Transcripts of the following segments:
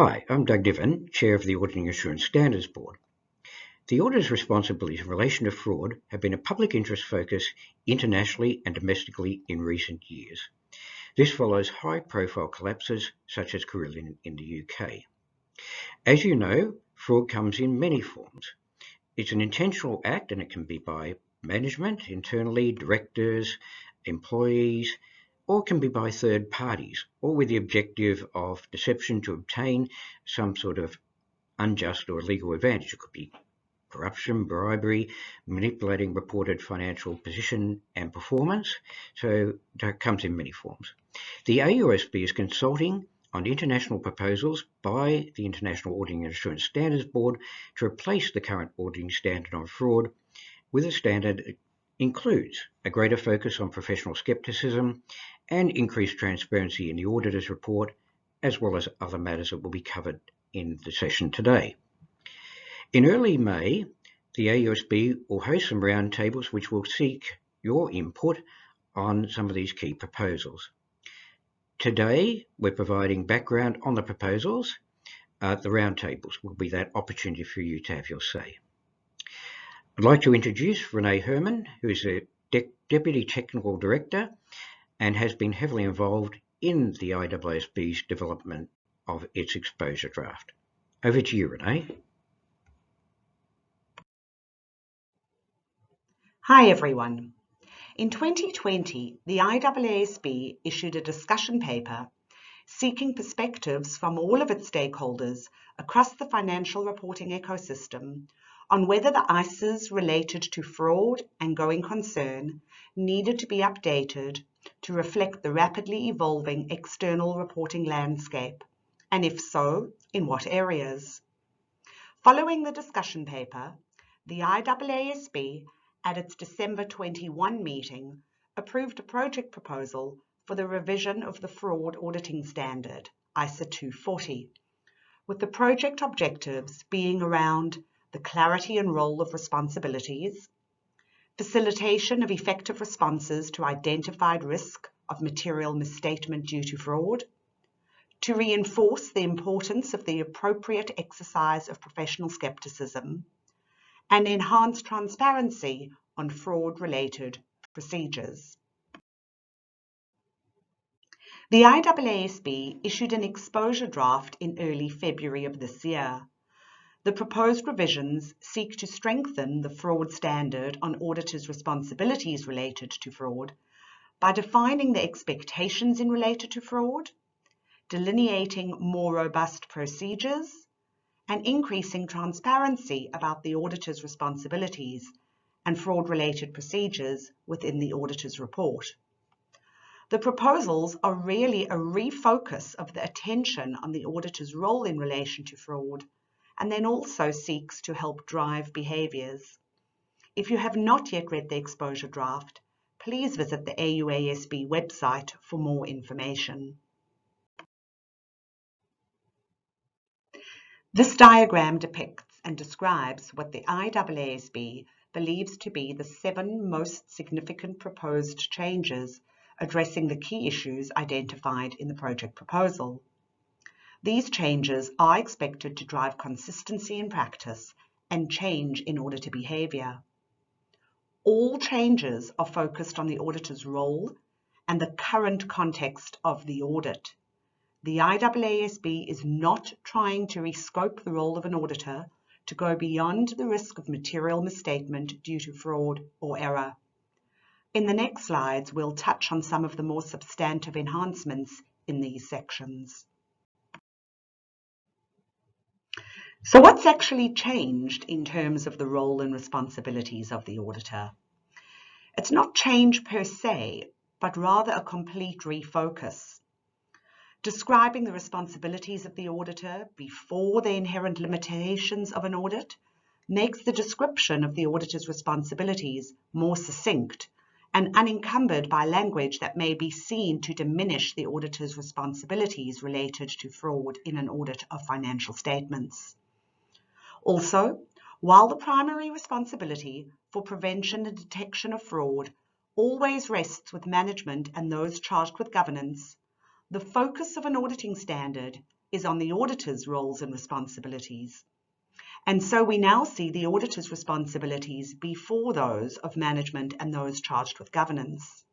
Hi, I'm Doug Niven, Chair of the Auditing Assurance Standards Board. The auditor's responsibilities in relation to fraud have been a public interest focus internationally and domestically in recent years. This follows high-profile collapses such as Carillion in the UK. As you know, fraud comes in many forms. It's an intentional act and it can be by management, internally, directors, employees, or can be by third parties, all with the objective of deception to obtain some sort of unjust or illegal advantage. It could be corruption, bribery, manipulating reported financial position and performance. So that comes in many forms. The AUASB is consulting on international proposals by the International Auditing and Assurance Standards Board to replace the current auditing standard on fraud with a standard that includes a greater focus on professional skepticism and increased transparency in the auditor's report, as well as other matters that will be covered in the session today. In early May, the AUASB will host some roundtables which will seek your input on some of these key proposals. Today, we're providing background on the proposals. The roundtables will be that opportunity for you to have your say. I'd like to introduce Renee Herman, who is a Deputy Technical Director and has been heavily involved in the AUASB's development of its exposure draft. Over to you, Renee. Hi everyone. In 2020, the AUASB issued a discussion paper seeking perspectives from all of its stakeholders across the financial reporting ecosystem on whether the ICEs related to fraud and going concern needed to be updated to reflect the rapidly evolving external reporting landscape, and if so, in what areas. Following the discussion paper, the AUASB at its December 21 meeting approved a project proposal for the revision of the Fraud Auditing Standard, ISA 240, with the project objectives being around the clarity and role of responsibilities, facilitation of effective responses to identified risk of material misstatement due to fraud, to reinforce the importance of the appropriate exercise of professional skepticism, and enhance transparency on fraud-related procedures. The AUASB issued an exposure draft in early February of this year. The proposed revisions seek to strengthen the fraud standard on auditors' responsibilities related to fraud by defining the expectations in relation to fraud, delineating more robust procedures, and increasing transparency about the auditor's responsibilities and fraud-related procedures within the auditor's report. The proposals are really a refocus of the attention on the auditor's role in relation to fraud, and then also seeks to help drive behaviours. If you have not yet read the exposure draft, please visit the AUASB website for more information. This diagram depicts and describes what the AUASB believes to be the 7 most significant proposed changes addressing the key issues identified in the project proposal. These changes are expected to drive consistency in practice and change in auditor behaviour. All changes are focused on the auditor's role and the current context of the audit. The AUASB is not trying to rescope the role of an auditor to go beyond the risk of material misstatement due to fraud or error. In the next slides, we'll touch on some of the more substantive enhancements in these sections. So what's actually changed in terms of the role and responsibilities of the auditor? It's not change per se, but rather a complete refocus. Describing the responsibilities of the auditor before the inherent limitations of an audit makes the description of the auditor's responsibilities more succinct and unencumbered by language that may be seen to diminish the auditor's responsibilities related to fraud in an audit of financial statements. Also, while the primary responsibility for prevention and detection of fraud always rests with management and those charged with governance, the focus of an auditing standard is on the auditor's roles and responsibilities. And so we now see the auditor's responsibilities before those of management and those charged with governance.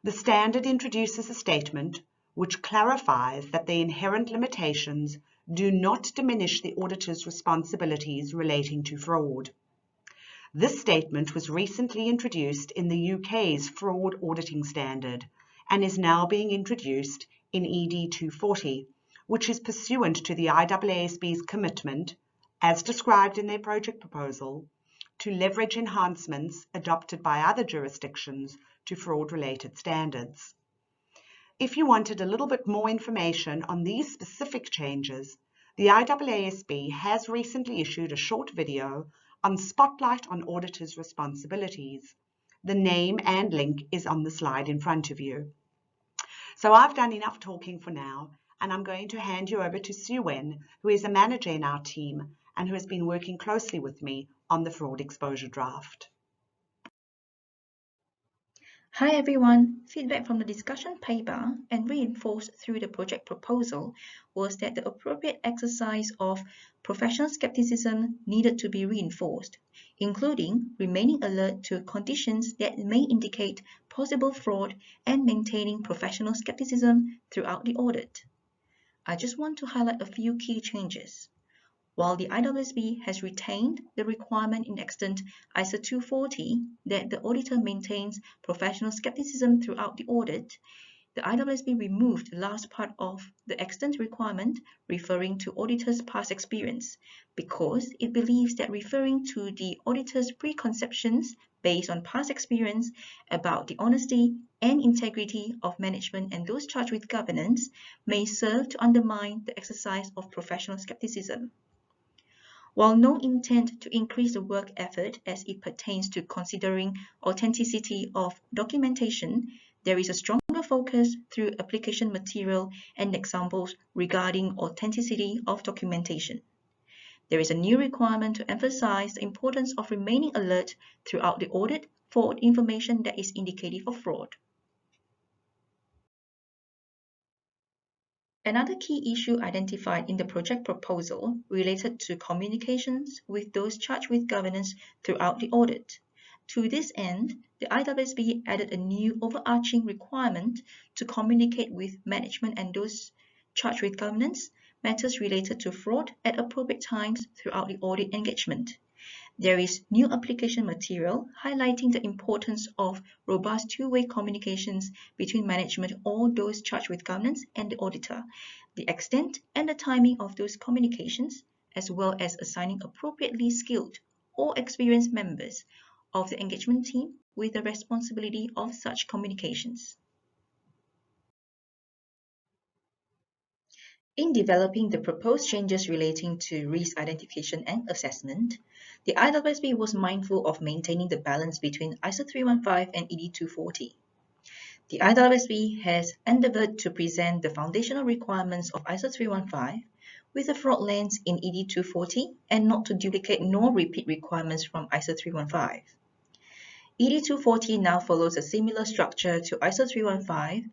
The standard introduces a statement which clarifies that the inherent limitations do not diminish the auditor's responsibilities relating to fraud. This statement was recently introduced in the UK's fraud auditing standard and is now being introduced in ED 240, which is pursuant to the IAASB's commitment, as described in their project proposal, to leverage enhancements adopted by other jurisdictions to fraud-related standards. If you wanted a little bit more information on these specific changes, the IAASB has recently issued a short video on Spotlight on Auditors' Responsibilities. The name and link is on the slide in front of you. So I've done enough talking for now, and I'm going to hand you over to Sue Wen, who is a manager in our team and who has been working closely with me on the fraud exposure draft. Hi everyone, feedback from the discussion paper and reinforced through the project proposal was that the appropriate exercise of professional skepticism needed to be reinforced, including remaining alert to conditions that may indicate possible fraud and maintaining professional skepticism throughout the audit. I just want to highlight a few key changes. While the IAASB has retained the requirement in extant ISO 240 that the auditor maintains professional skepticism throughout the audit, the IAASB removed the last part of the extant requirement referring to auditor's past experience because it believes that referring to the auditor's preconceptions based on past experience about the honesty and integrity of management and those charged with governance may serve to undermine the exercise of professional skepticism. While no intent to increase the work effort as it pertains to considering authenticity of documentation, there is a stronger focus through application material and examples regarding authenticity of documentation. There is a new requirement to emphasize the importance of remaining alert throughout the audit for information that is indicative of fraud. Another key issue identified in the project proposal related to communications with those charged with governance throughout the audit. To this end, the IAASB added a new overarching requirement to communicate with management and those charged with governance matters related to fraud at appropriate times throughout the audit engagement. There is new application material highlighting the importance of robust two-way communications between management or those charged with governance and the auditor, the extent and the timing of those communications, as well as assigning appropriately skilled or experienced members of the engagement team with the responsibility of such communications. In developing the proposed changes relating to risk identification and assessment, the IAASB was mindful of maintaining the balance between ISO 315 and ED 240. The IAASB has endeavored to present the foundational requirements of ISO 315 with a fraud lens in ED 240 and not to duplicate nor repeat requirements from ISO 315. ED 240 now follows a similar structure to ISO 315,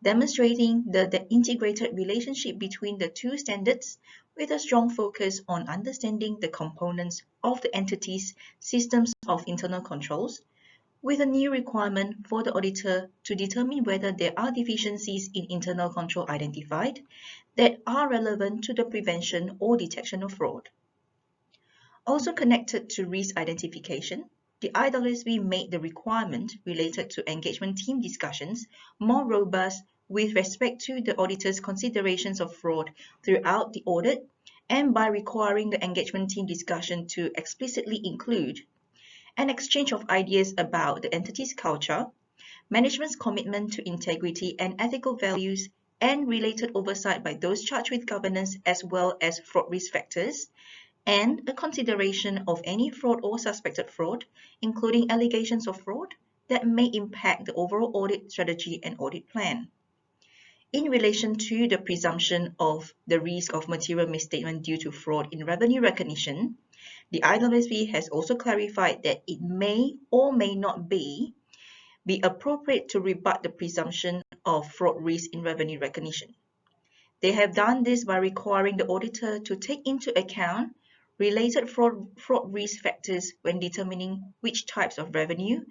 demonstrating the integrated relationship between the two standards with a strong focus on understanding the components of the entity's systems of internal controls, with a new requirement for the auditor to determine whether there are deficiencies in internal control identified that are relevant to the prevention or detection of fraud. Also connected to risk identification, the IAASB made the requirement related to engagement team discussions more robust with respect to the auditor's considerations of fraud throughout the audit and by requiring the engagement team discussion to explicitly include an exchange of ideas about the entity's culture, management's commitment to integrity and ethical values, and related oversight by those charged with governance as well as fraud risk factors, and a consideration of any fraud or suspected fraud, including allegations of fraud, that may impact the overall audit strategy and audit plan. In relation to the presumption of the risk of material misstatement due to fraud in revenue recognition, the IAASB has also clarified that it may or may not be appropriate to rebut the presumption of fraud risk in revenue recognition. They have done this by requiring the auditor to take into account related fraud risk factors when determining which types of revenue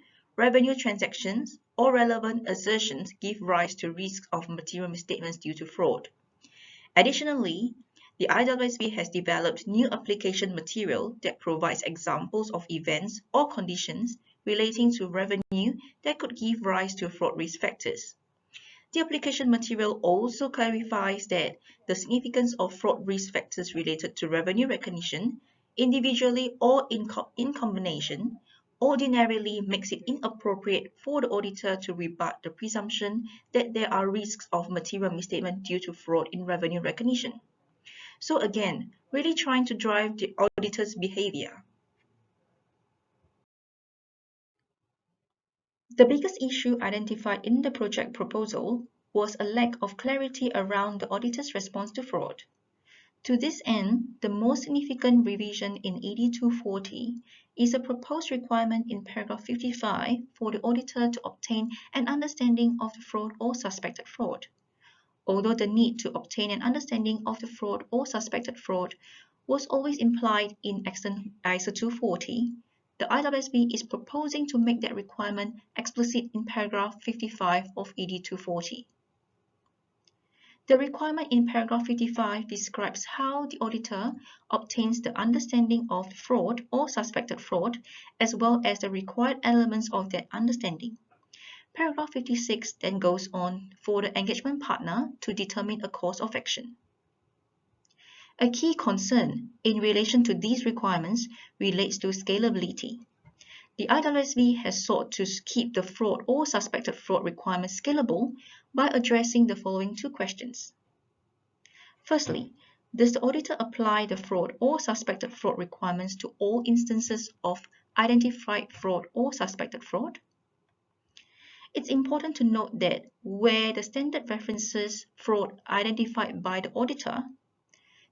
transactions, or relevant assertions give rise to risks of material misstatements due to fraud. Additionally, the AUASB has developed new application material that provides examples of events or conditions relating to revenue that could give rise to fraud risk factors. The application material also clarifies that the significance of fraud risk factors related to revenue recognition, individually or in combination, ordinarily makes it inappropriate for the auditor to rebut the presumption that there are risks of material misstatement due to fraud in revenue recognition. So again, really trying to drive the auditor's behavior. The biggest issue identified in the project proposal was a lack of clarity around the auditor's response to fraud. To this end, the most significant revision in 8240 is a proposed requirement in paragraph 55 for the auditor to obtain an understanding of the fraud or suspected fraud. Although the need to obtain an understanding of the fraud or suspected fraud was always implied in ISO 240, the AUASB is proposing to make that requirement explicit in paragraph 55 of ED 240. The requirement in paragraph 55 describes how the auditor obtains the understanding of fraud or suspected fraud, as well as the required elements of that understanding. Paragraph 56 then goes on for the engagement partner to determine a course of action. A key concern in relation to these requirements relates to scalability. The AUASB has sought to keep the fraud or suspected fraud requirement scalable by addressing the following two questions. Firstly, does the auditor apply the fraud or suspected fraud requirements to all instances of identified fraud or suspected fraud? It's important to note that where the standard references fraud identified by the auditor,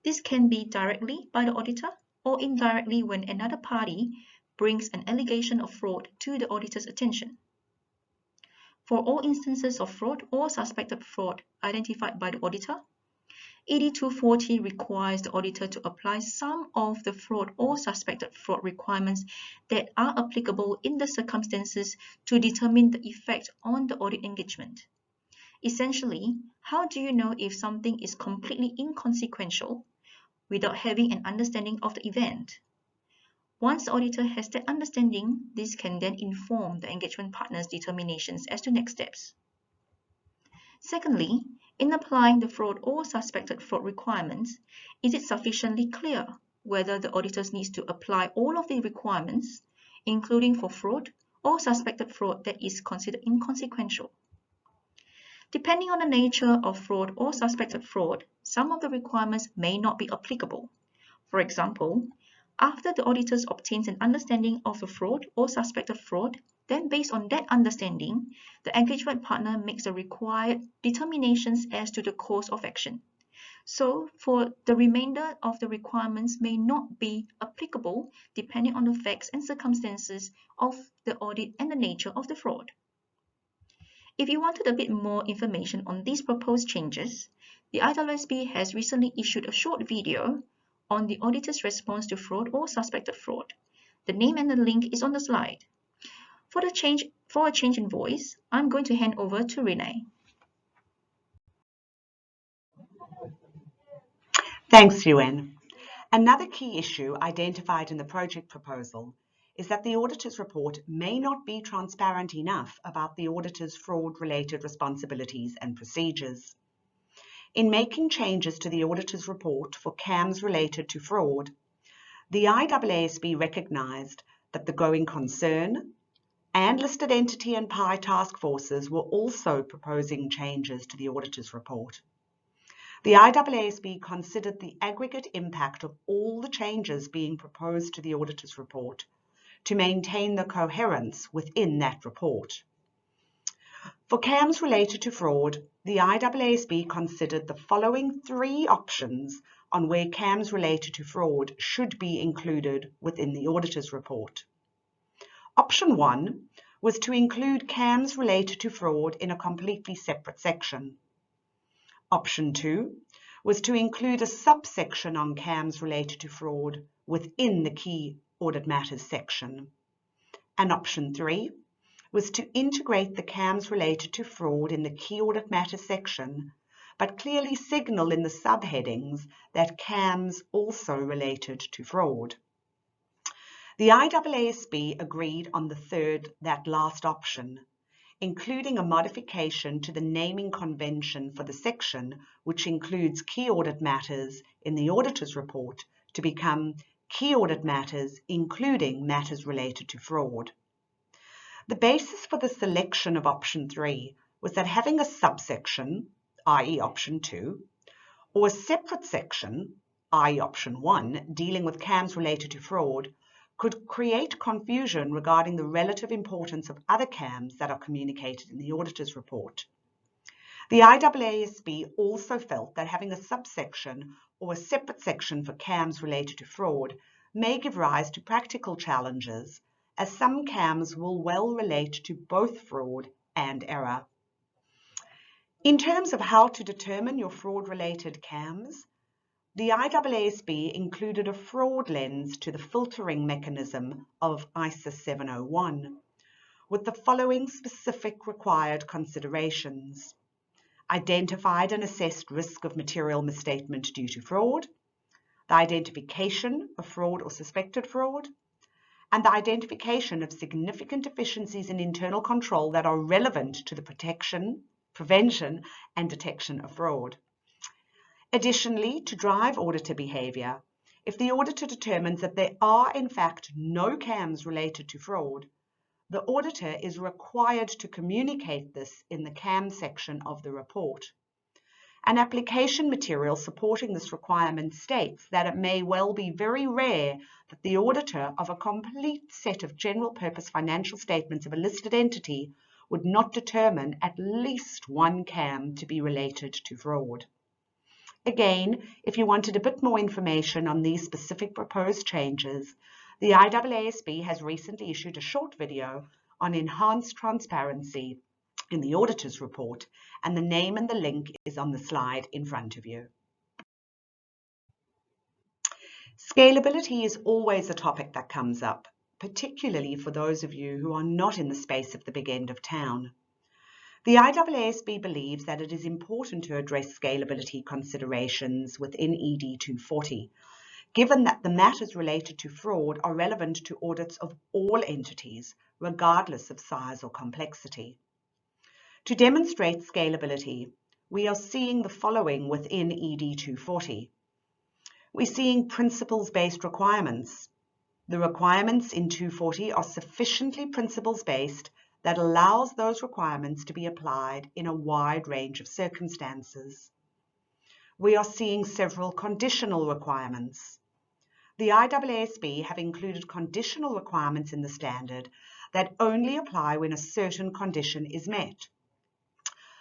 this can be directly by the auditor or indirectly when another party brings an allegation of fraud to the auditor's attention. For all instances of fraud or suspected fraud identified by the auditor, ED 240 requires the auditor to apply some of the fraud or suspected fraud requirements that are applicable in the circumstances to determine the effect on the audit engagement. Essentially, how do you know if something is completely inconsequential without having an understanding of the event? Once the auditor has that understanding, this can then inform the engagement partner's determinations as to next steps. Secondly, in applying the fraud or suspected fraud requirements, is it sufficiently clear whether the auditor needs to apply all of the requirements, including for fraud or suspected fraud that is considered inconsequential? Depending on the nature of fraud or suspected fraud, some of the requirements may not be applicable. For example, after the auditor obtains an understanding of the fraud or suspected fraud, then based on that understanding, the engagement partner makes the required determinations as to the course of action. So, for the remainder of the requirements may not be applicable depending on the facts and circumstances of the audit and the nature of the fraud. If you wanted a bit more information on these proposed changes, the AUASB has recently issued a short video on the auditor's response to fraud or suspected fraud. The name and the link is on the slide. For a change in voice, I'm going to hand over to Renee. Thanks, Yuen. Another key issue identified in the project proposal is that the auditor's report may not be transparent enough about the auditor's fraud-related responsibilities and procedures. In making changes to the auditor's report for CAMs related to fraud, the IAASB recognised that the going concern and listed entity and PI task forces were also proposing changes to the auditor's report. The IAASB considered the aggregate impact of all the changes being proposed to the auditor's report to maintain the coherence within that report. For CAMs related to fraud, the IAASB considered the following three options on where CAMs related to fraud should be included within the auditor's report. Option 1 was to include CAMs related to fraud in a completely separate section. Option 2 was to include a subsection on CAMs related to fraud within the Key Audit Matters section. And option 3 was to integrate the CAMs related to fraud in the Key Audit Matters section, but clearly signal in the subheadings that CAMs also related to fraud. The IAASB agreed on that last option, including a modification to the naming convention for the section, which includes Key Audit Matters in the Auditor's Report, to become Key Audit Matters, including matters related to fraud. The basis for the selection of option 3 was that having a subsection, i.e. option 2, or a separate section, i.e. option 1, dealing with CAMs related to fraud, could create confusion regarding the relative importance of other CAMs that are communicated in the Auditor's Report. The IAASB also felt that having a subsection or a separate section for CAMs related to fraud may give rise to practical challenges, as some CAMs will well relate to both fraud and error. In terms of how to determine your fraud-related CAMs, the IAASB included a fraud lens to the filtering mechanism of ISA 701, with the following specific required considerations: identified and assessed risk of material misstatement due to fraud, the identification of fraud or suspected fraud, and the identification of significant deficiencies in internal control that are relevant to the protection, prevention, and detection of fraud. Additionally, to drive auditor behaviour, if the auditor determines that there are in fact no CAMs related to fraud, the auditor is required to communicate this in the CAM section of the report. An application material supporting this requirement states that it may well be very rare that the auditor of a complete set of general purpose financial statements of a listed entity would not determine at least one CAM to be related to fraud. Again, if you wanted a bit more information on these specific proposed changes, the IAASB has recently issued a short video on enhanced transparency in the Auditor's Report, and the name and the link is on the slide in front of you. Scalability is always a topic that comes up, particularly for those of you who are not in the space of the big end of town. The IAASB believes that it is important to address scalability considerations within ED 240, given that the matters related to fraud are relevant to audits of all entities, regardless of size or complexity. To demonstrate scalability, we are seeing the following within ED 240. We're seeing principles-based requirements. The requirements in 240 are sufficiently principles-based that allows those requirements to be applied in a wide range of circumstances. We are seeing several conditional requirements. The IAASB have included conditional requirements in the standard that only apply when a certain condition is met.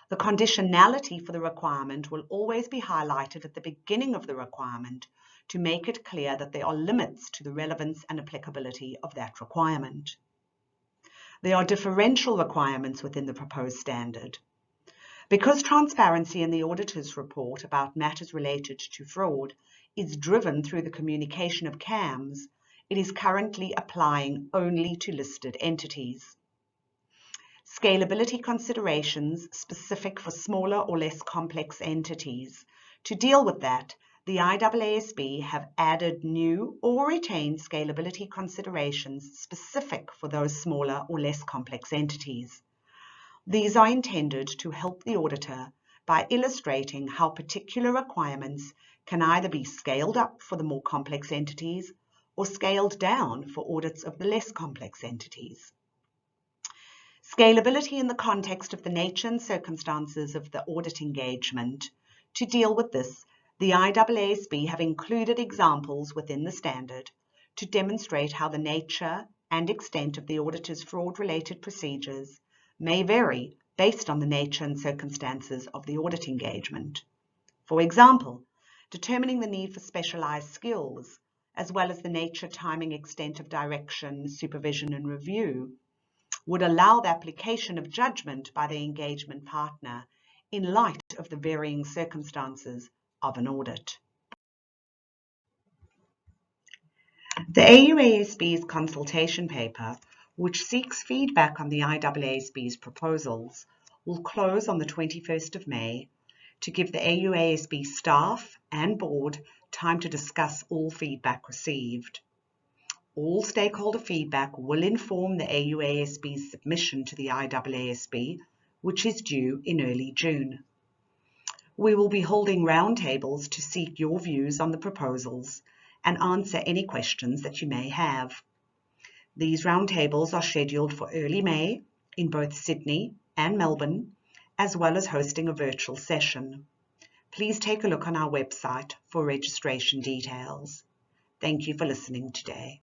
The conditionality for the requirement will always be highlighted at the beginning of the requirement to make it clear that there are limits to the relevance and applicability of that requirement. There are differential requirements within the proposed standard. Because transparency in the Auditor's Report about matters related to fraud is driven through the communication of CAMs, it is currently applying only to listed entities. Scalability considerations specific for smaller or less complex entities. To deal with that, the IAASB have added new or retained scalability considerations specific for those smaller or less complex entities. These are intended to help the auditor by illustrating how particular requirements can either be scaled up for the more complex entities or scaled down for audits of the less complex entities. Scalability in the context of the nature and circumstances of the audit engagement. To deal with this, the IAASB have included examples within the standard to demonstrate how the nature and extent of the auditor's fraud-related procedures may vary based on the nature and circumstances of the audit engagement. For example, determining the need for specialized skills, as well as the nature, timing, extent of direction, supervision, and review, would allow the application of judgment by the engagement partner in light of the varying circumstances of an audit. The AUASB's consultation paper, which seeks feedback on the IAASB's proposals, will close on the 21st of May to give the AUASB staff and board time to discuss all feedback received. All stakeholder feedback will inform the AUASB's submission to the IAASB, which is due in early June. We will be holding roundtables to seek your views on the proposals and answer any questions that you may have. These roundtables are scheduled for early May in both Sydney and Melbourne, as well as hosting a virtual session. Please take a look on our website for registration details. Thank you for listening today.